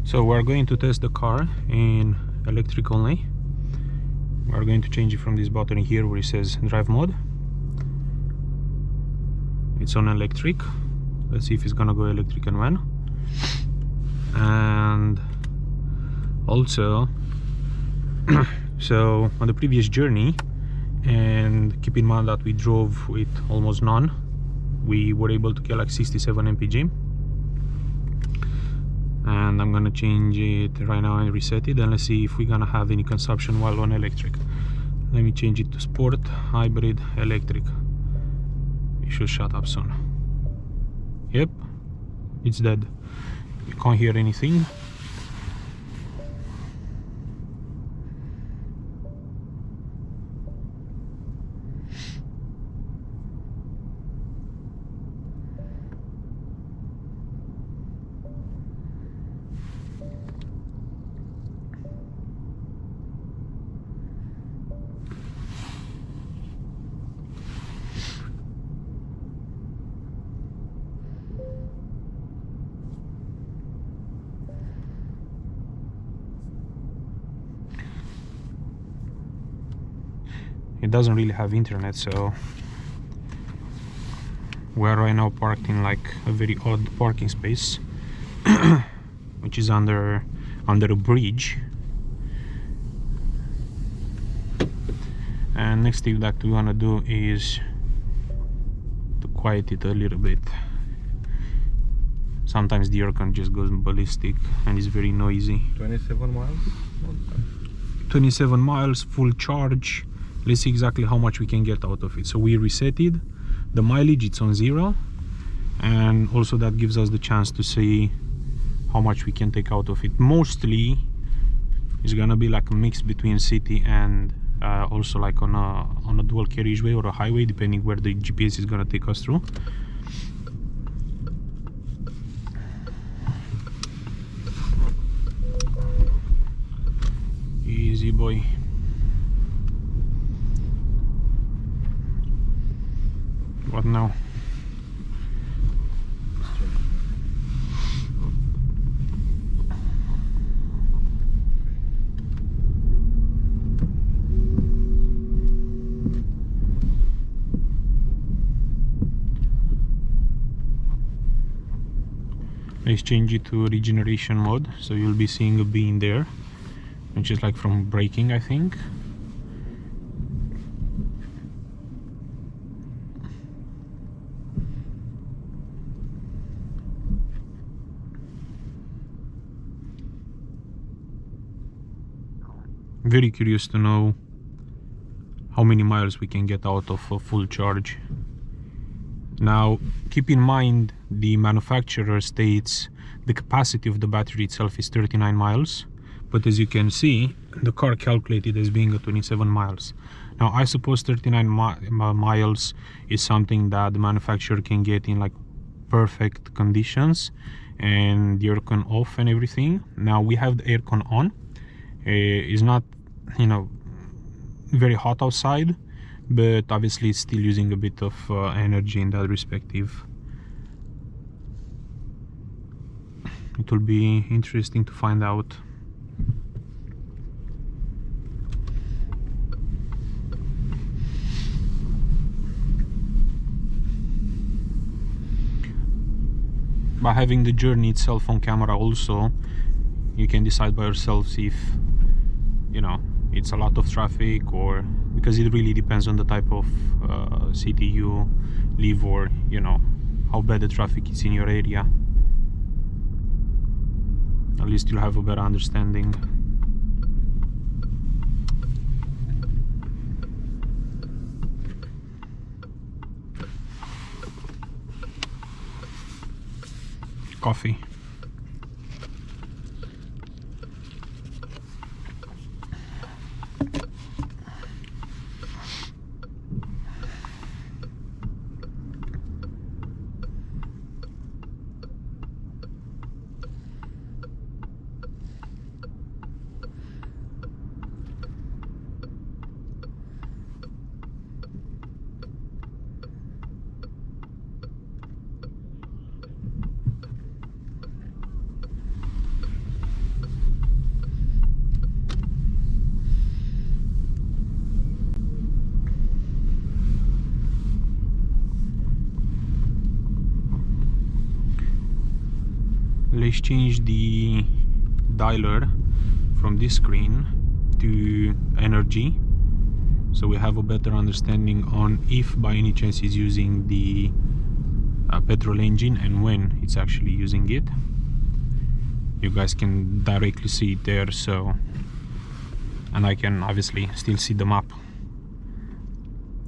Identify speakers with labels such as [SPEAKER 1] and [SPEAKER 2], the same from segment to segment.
[SPEAKER 1] So we're going to test the car in electric only. We're going to change it from this button here where it says drive mode. It's on electric. Let's see if it's gonna go electric and when. And also so on the previous journey, and keep in mind that we drove with almost none, we were able to get like 67 mpg. And I'm gonna change it right now and reset it, and let's see if we're gonna have any consumption while on electric. Let me change it to sport, hybrid, electric. It should shut up soon. Yep, it's dead. You can't hear anything. It doesn't really have internet, so we're right now parked in like a very odd parking space which is under a bridge. And next thing that we wanna do is to quiet it a little bit. Sometimes the aircon just goes ballistic and it's very noisy.
[SPEAKER 2] 27 miles?
[SPEAKER 1] 27 miles, full charge. Let's see exactly how much we can get out of it. So we reset it, the mileage it's on 0, and also that gives us the chance to see how much we can take out of it. Mostly it's gonna be like a mix between city and also like on a dual carriageway or a highway, depending where the GPS is gonna take us through. Easy boy. What now? Let's change it to regeneration mode, so you'll be seeing a beam there, which is like from braking, I think. Very curious to know how many miles we can get out of a full charge. Now keep in mind the manufacturer states the capacity of the battery itself is 39 miles, but as you can see the car calculated as being a 27 miles. Now I suppose 39 miles is something that the manufacturer can get in like perfect conditions and the aircon off and everything. Now we have the aircon on. It's not, you know, very hot outside, but obviously it's still using a bit of energy in that respective. It will be interesting to find out. By having the journey itself on camera also, you can decide by yourselves if, you know, it's a lot of traffic, or because it really depends on the type of city you live, or you know how bad the traffic is in your area. At least you'll have a better understanding. Coffee. exchanged the dialer from this screen to energy, so we have a better understanding on if by any chance it's using the petrol engine and when it's actually using it. You guys can directly see it there, so, and I can obviously still see the map.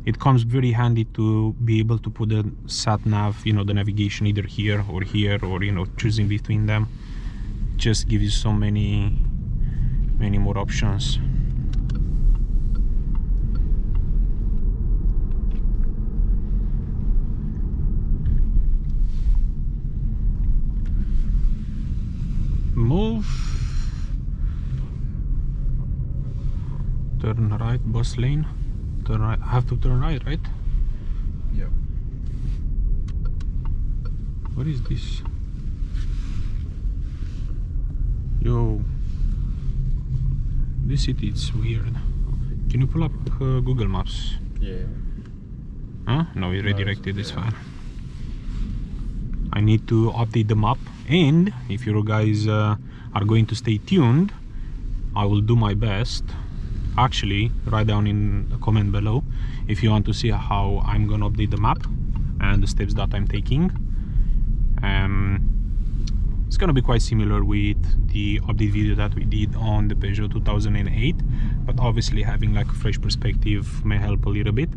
[SPEAKER 1] It comes very handy to be able to put the sat nav, you know, the navigation either here, or you know, choosing between them. Just gives you so many more options. Move, turn right, bus lane, turn right. I have to turn right, right?
[SPEAKER 2] Yeah.
[SPEAKER 1] What is this? Yo, this city, it's weird. Can you pull up Google Maps?
[SPEAKER 2] Yeah.
[SPEAKER 1] Huh? No, it redirected, it's
[SPEAKER 2] yeah.
[SPEAKER 1] fine. I need to update the map, and if you guys are going to stay tuned, I will do my best. Actually, write down in the comment below if you want to see how I'm gonna update the map and the steps that I'm taking. It's gonna be quite similar with the update video that we did on the Peugeot 2008, but obviously having like a fresh perspective may help a little bit.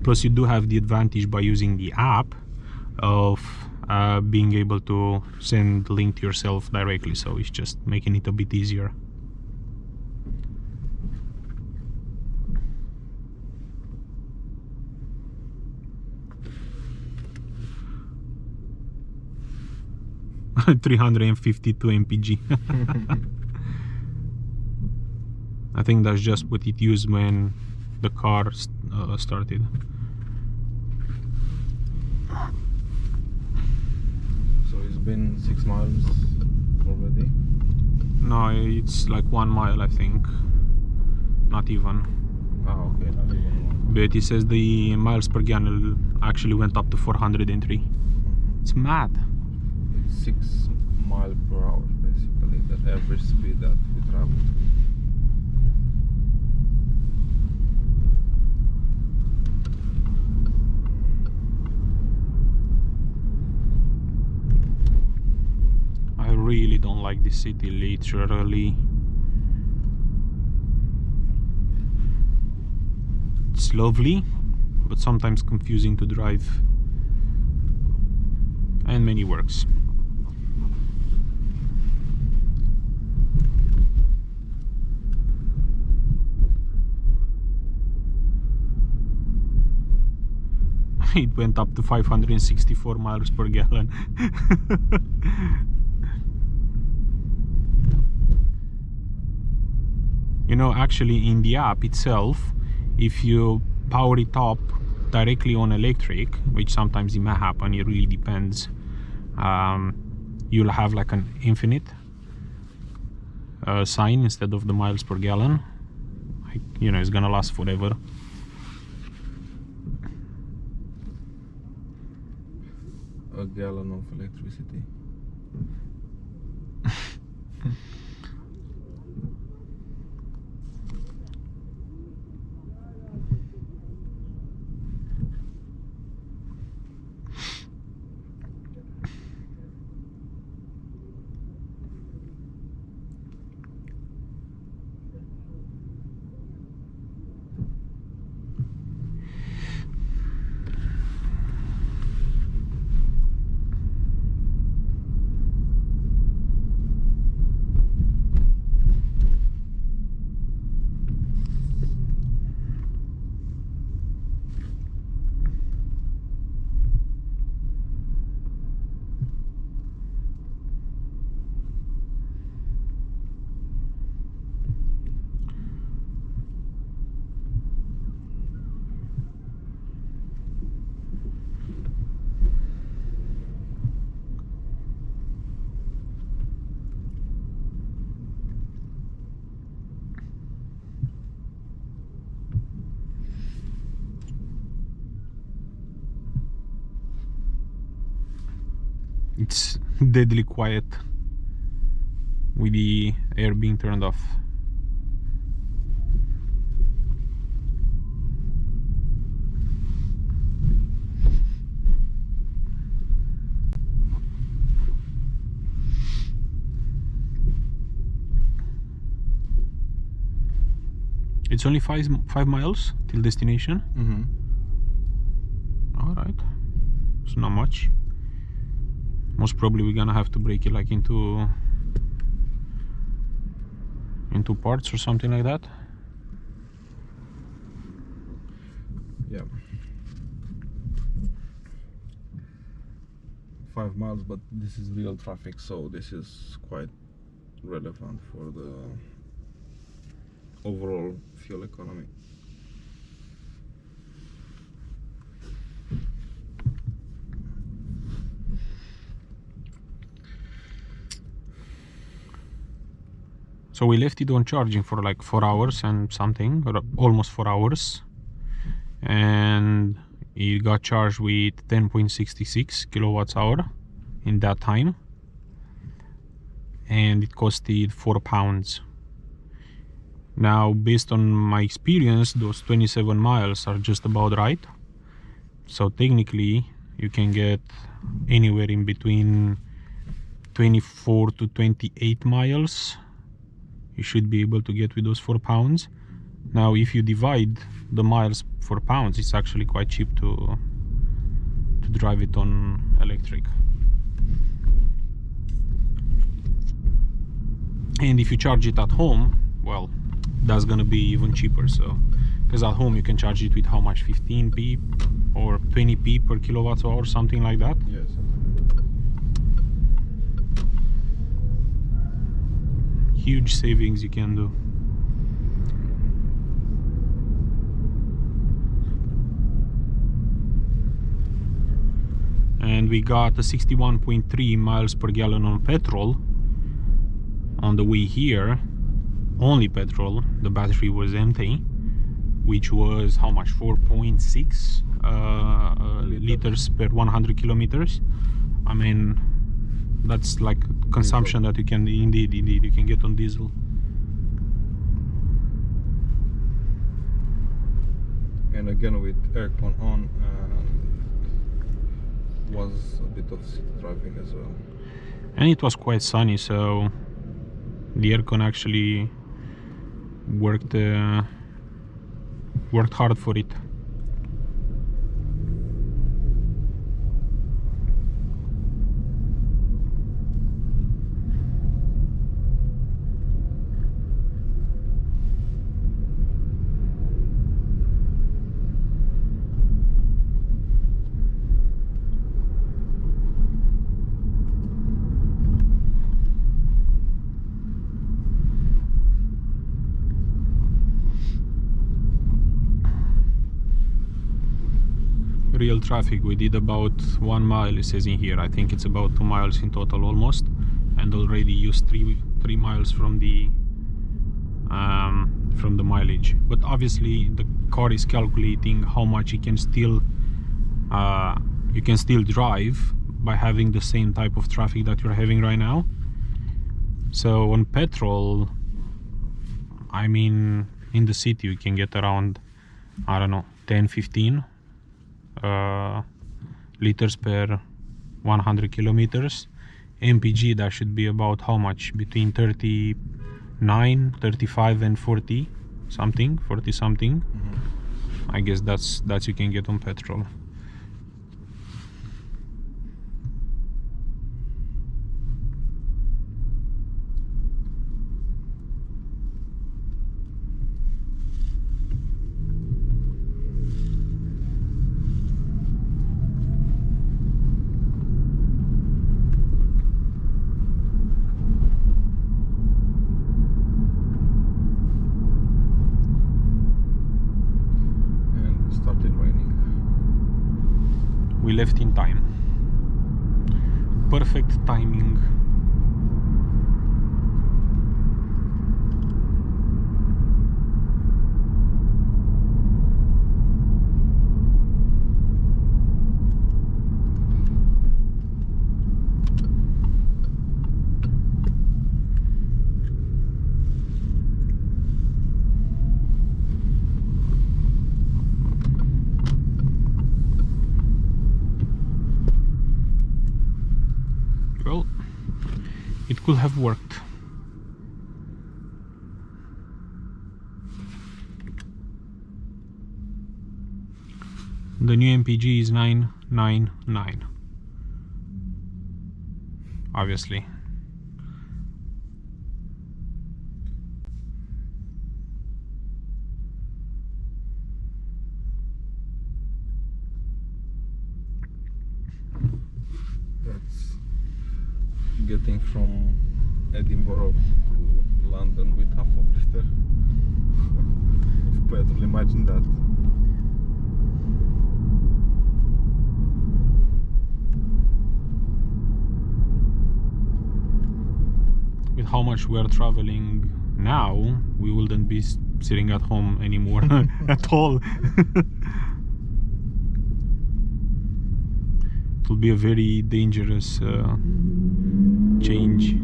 [SPEAKER 1] Plus you do have the advantage by using the app of being able to send the link to yourself directly, so it's just making it a bit easier. $352 mpg. I think that's just what it used when the car started.
[SPEAKER 2] So it's been 6 miles already?
[SPEAKER 1] No, it's like 1 mile, I think. Not even.
[SPEAKER 2] Oh, okay, not even one.
[SPEAKER 1] But it says the miles per gallon actually went up to 403. It's mad.
[SPEAKER 2] It's 6 miles per hour, basically, the average speed that we travel.
[SPEAKER 1] I really don't like this city, literally. It's lovely, but sometimes confusing to drive. And many works. It went up to 564 miles per gallon. You know, actually in the app itself, if you power it up directly on electric, which sometimes it may happen, it really depends, you'll have like an infinite sign instead of the miles per gallon. You know, it's gonna last forever.
[SPEAKER 2] A gallon of electricity.
[SPEAKER 1] It's deadly quiet. with the air being turned off. It's only 5 miles till destination. All right, it's not much. Most probably we're gonna have to break it like into parts or something like that.
[SPEAKER 2] Yeah. 5 miles, but this is real traffic, so this is quite relevant for the overall fuel economy.
[SPEAKER 1] So we left it on charging for like 4 hours and something, or almost 4 hours, and it got charged with 10.66 kilowatts hour in that time, and it costed £4. Now, based on my experience, those 27 miles are just about right. So technically you can get anywhere in between 24 to 28 miles you should be able to get with those £4. Now, if you divide the miles for pounds, it's actually quite cheap to drive it on electric. And if you charge it at home, well, that's gonna be even cheaper. So, because at home you can charge it with how much, 15p or 20p per kilowatt hour, something like that.
[SPEAKER 2] Yes.
[SPEAKER 1] Huge savings you can do. And we got a 61.3 miles per gallon on petrol on the way here. Only petrol, the battery was empty, which was how much, 4.6 liters per 100 kilometers. I mean, that's like consumption that you can indeed you can get on diesel.
[SPEAKER 2] And again with aircon on, was a bit of city driving as well.
[SPEAKER 1] And it was quite sunny, so the aircon actually worked hard for it. Real traffic, we did about 1 mile, it says in here. I think it's about 2 miles in total almost, and already used 3 miles from the mileage. But obviously the car is calculating how much you can still drive by having the same type of traffic that you're having right now. So on petrol, I mean, in the city you can get around, I don't know, 10-15 liters per 100 kilometers. MPG, that should be about how much, between 39, 35 and 40 something. I guess that's you can get on petrol. We left in time. Perfect timing. could have worked. The new MPG is 999. Obviously.
[SPEAKER 2] That's getting from Edinburgh to London with half of liter of petrol. Imagine that.
[SPEAKER 1] With how much we are traveling now, we wouldn't be sitting at home anymore at all. It will be a very dangerous change.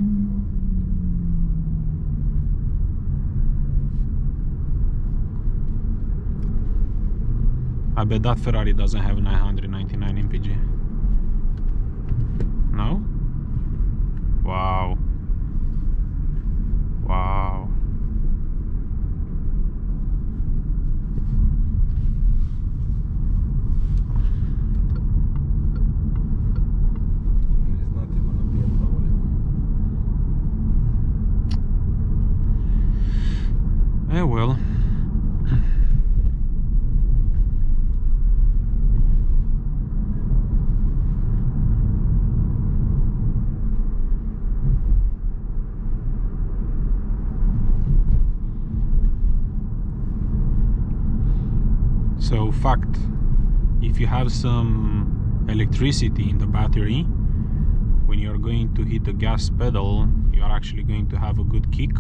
[SPEAKER 1] I bet that Ferrari doesn't have 999 MPG. No? Wow. Wow.
[SPEAKER 2] It's not even a BMW.
[SPEAKER 1] Eh well. So fact, if you have some electricity in the battery, when you're going to hit the gas pedal, you're actually going to have a good kick.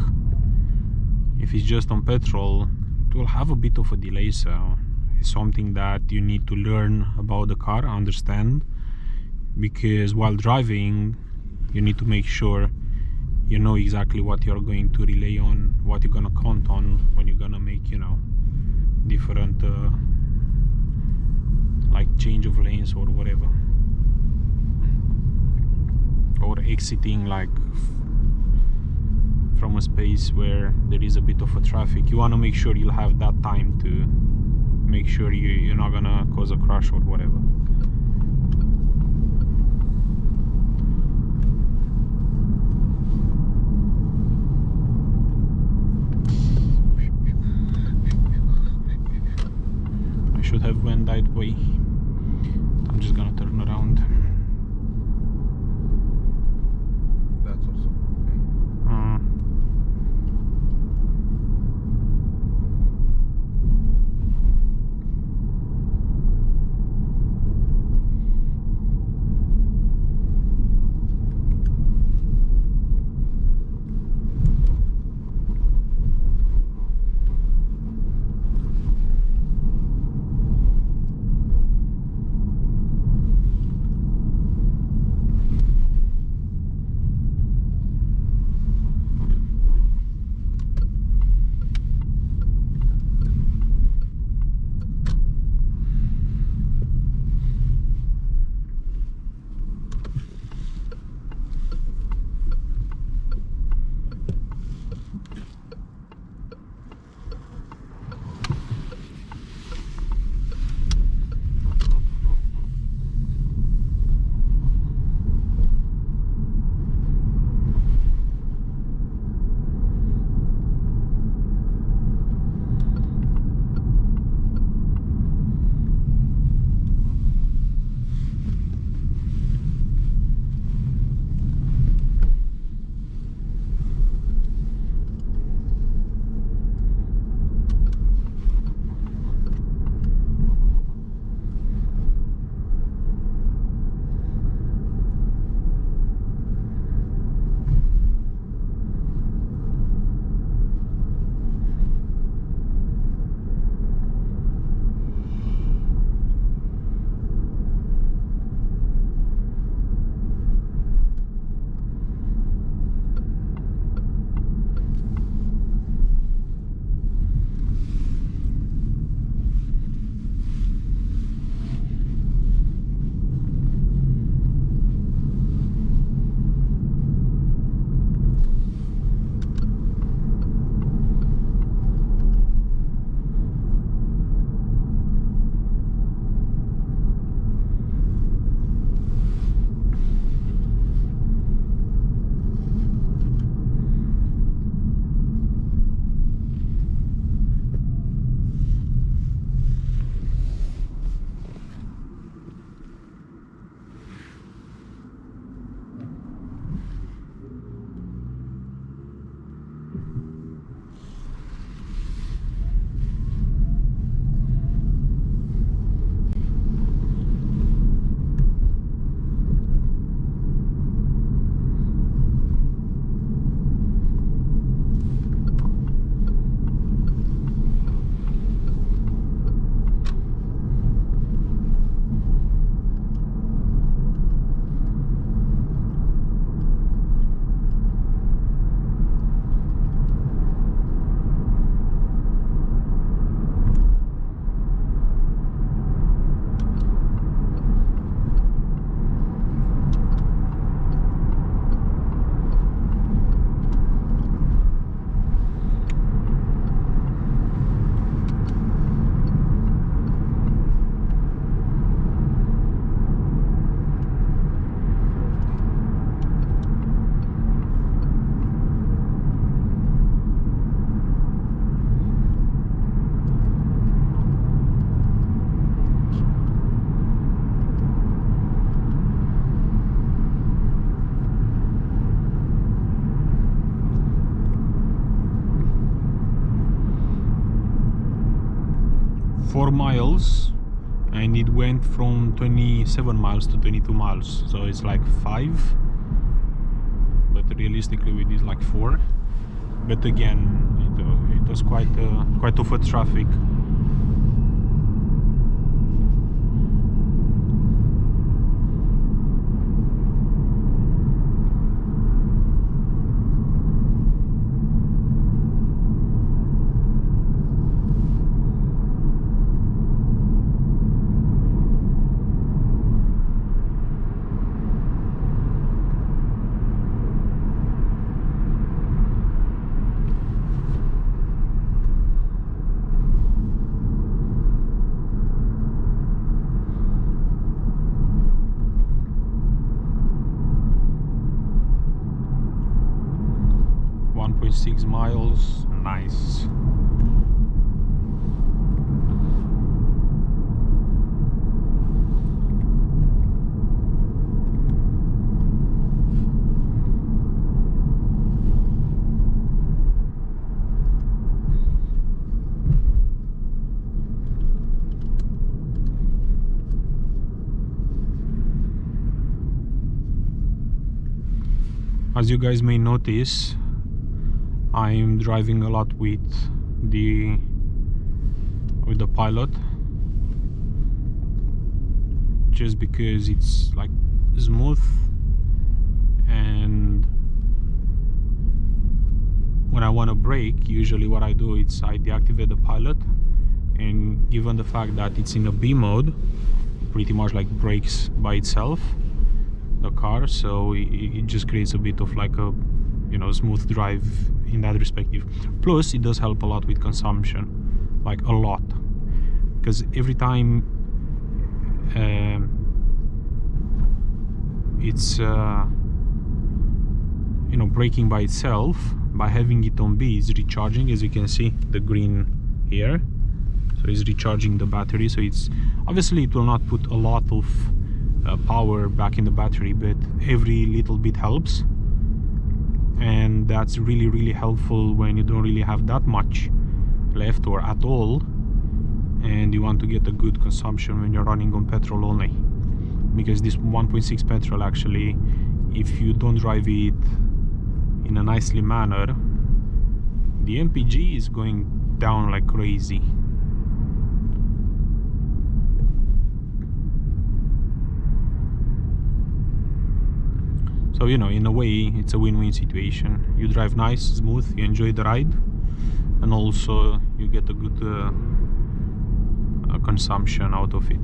[SPEAKER 1] If it's just on petrol, it will have a bit of a delay, so it's something that you need to learn about the car, understand, because while driving, you need to make sure you know exactly what you're going to rely on, what you're gonna count on when you're gonna make, you know, different like change of lanes or whatever, or exiting like from a space where there is a bit of a traffic. You want to make sure you'll have that time to make sure you're not gonna cause a crash or whatever. I should have went that way. I'm just gonna turn around.
[SPEAKER 2] That's also okay.
[SPEAKER 1] 4 miles, and it went from 27 miles to 22 miles, so it's like 5, but realistically we did like 4. But again, it was quite a foot traffic. .6 miles, nice. As you guys may notice, I'm driving a lot with the Pilot, just because it's like smooth, and when I want to brake, usually what I do is I deactivate the Pilot, and given the fact that it's in a B mode, it pretty much like brakes by itself, the car, so it just creates a bit of like a, you know, smooth drive in that respective. Plus it does help a lot with consumption, like a lot, because every time it's you know, braking by itself, by having it on B, is recharging, as you can see the green here, so it's recharging the battery. So it's obviously, it will not put a lot of power back in the battery, but every little bit helps, and that's really helpful when you don't really have that much left or at all, and you want to get a good consumption when you're running on petrol only. Because this 1.6 petrol, actually, if you don't drive it in a nicely manner, the MPG is going down like crazy. So, you know, in a way, it's a win-win situation. You drive nice, smooth, you enjoy the ride, and also you get a good consumption out of it.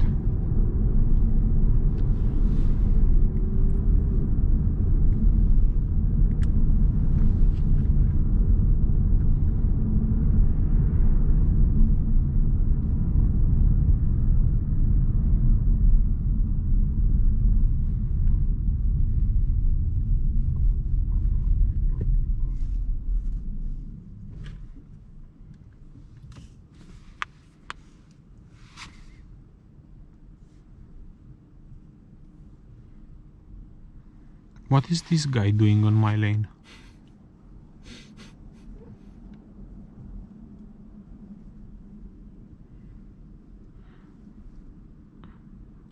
[SPEAKER 1] What is this guy doing on my lane?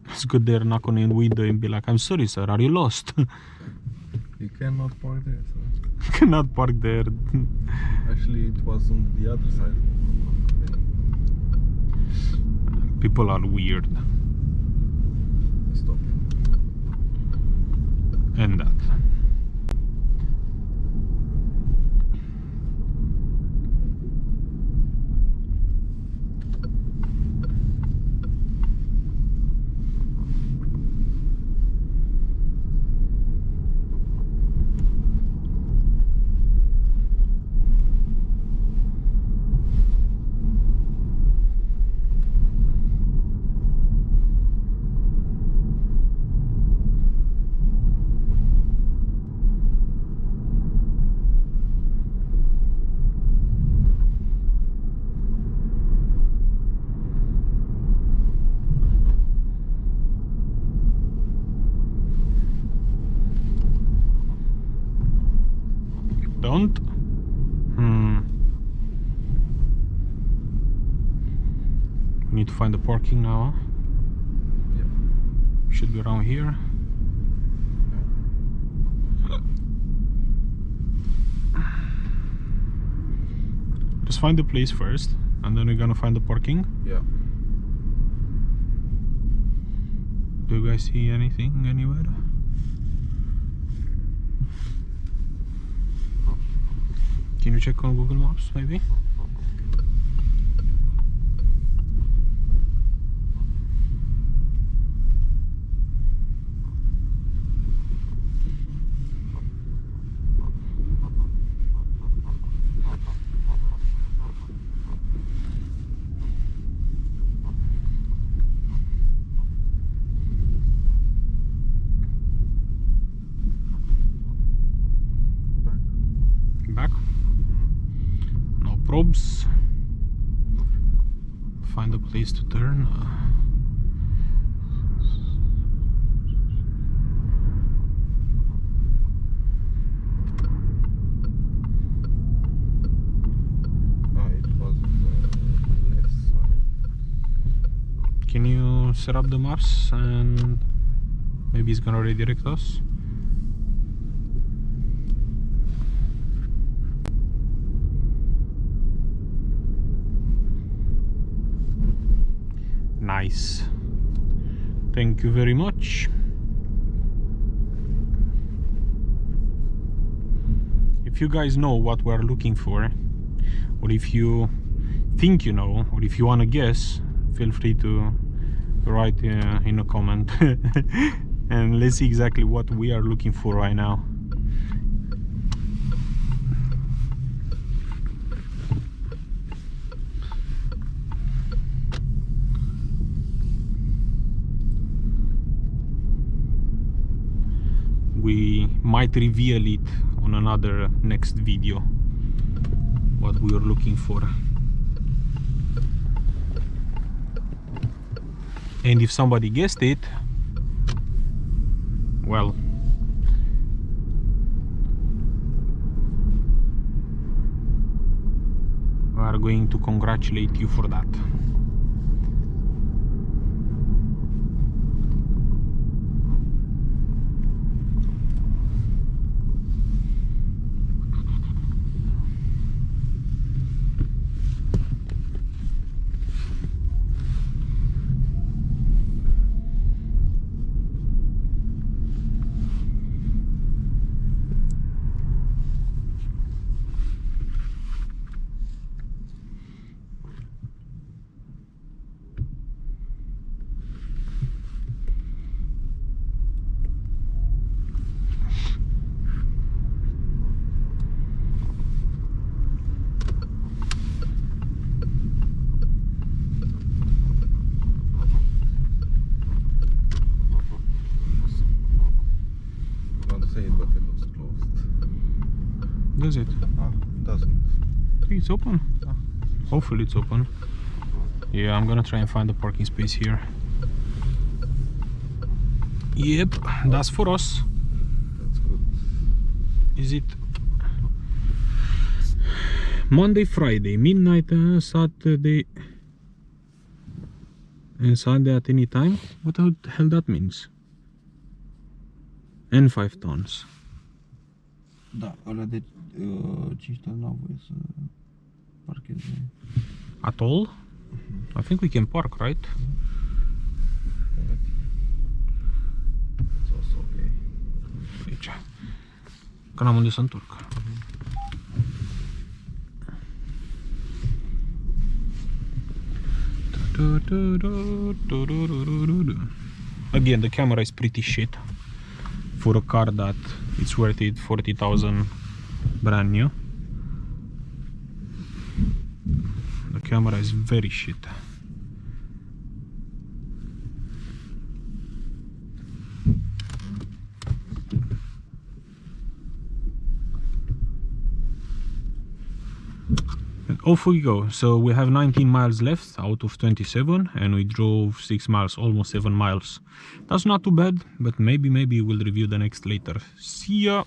[SPEAKER 1] Let's go there, knock on the window and be like, I'm sorry sir, are you lost?
[SPEAKER 2] You cannot park there, so.
[SPEAKER 1] Cannot park there.
[SPEAKER 2] Actually, it was on the other side.
[SPEAKER 1] People are weird.
[SPEAKER 2] Stop.
[SPEAKER 1] And that. need to find the parking now.
[SPEAKER 2] Yep.
[SPEAKER 1] Should be around here. Just find the place first, and then we're gonna find the parking.
[SPEAKER 2] Yeah.
[SPEAKER 1] Do you guys see anything anywhere? Can you check on Google Maps, maybe? Back. No probes. Find a place to turn.
[SPEAKER 2] It was left side.
[SPEAKER 1] Can you set up the maps and maybe it's gonna redirect us? Nice. Thank you very much. If you guys know what we're looking for, or if you think you know, or if you want to guess, feel free to write in a comment and let's see exactly what we are looking for right now. We might reveal it on another next video what we are looking for. And if somebody guessed it, well, we are going to congratulate you for that. Does it?
[SPEAKER 2] Ah, it doesn't.
[SPEAKER 1] It's open.
[SPEAKER 2] Ah.
[SPEAKER 1] Hopefully it's open. Yeah, I'm gonna try and find a parking space here. Yep, that's for us.
[SPEAKER 2] That's good.
[SPEAKER 1] Is it Monday, Friday, midnight, Saturday and Sunday at any time? What the hell that means? And 5 tons.
[SPEAKER 2] Da, ăla de 5 toni n-au voie să parcheze.
[SPEAKER 1] At all? I think we can park, right?
[SPEAKER 2] It's also okay.
[SPEAKER 1] Aici. Că n-am unde să întorc. Again, the camera is pretty shit for a car that it's worth it 40,000 brand new. The camera is very shit. And off we go. So we have 19 miles left out of 27 and we drove 6 miles, almost 7 miles. That's not too bad, but maybe we'll review the next later. See ya!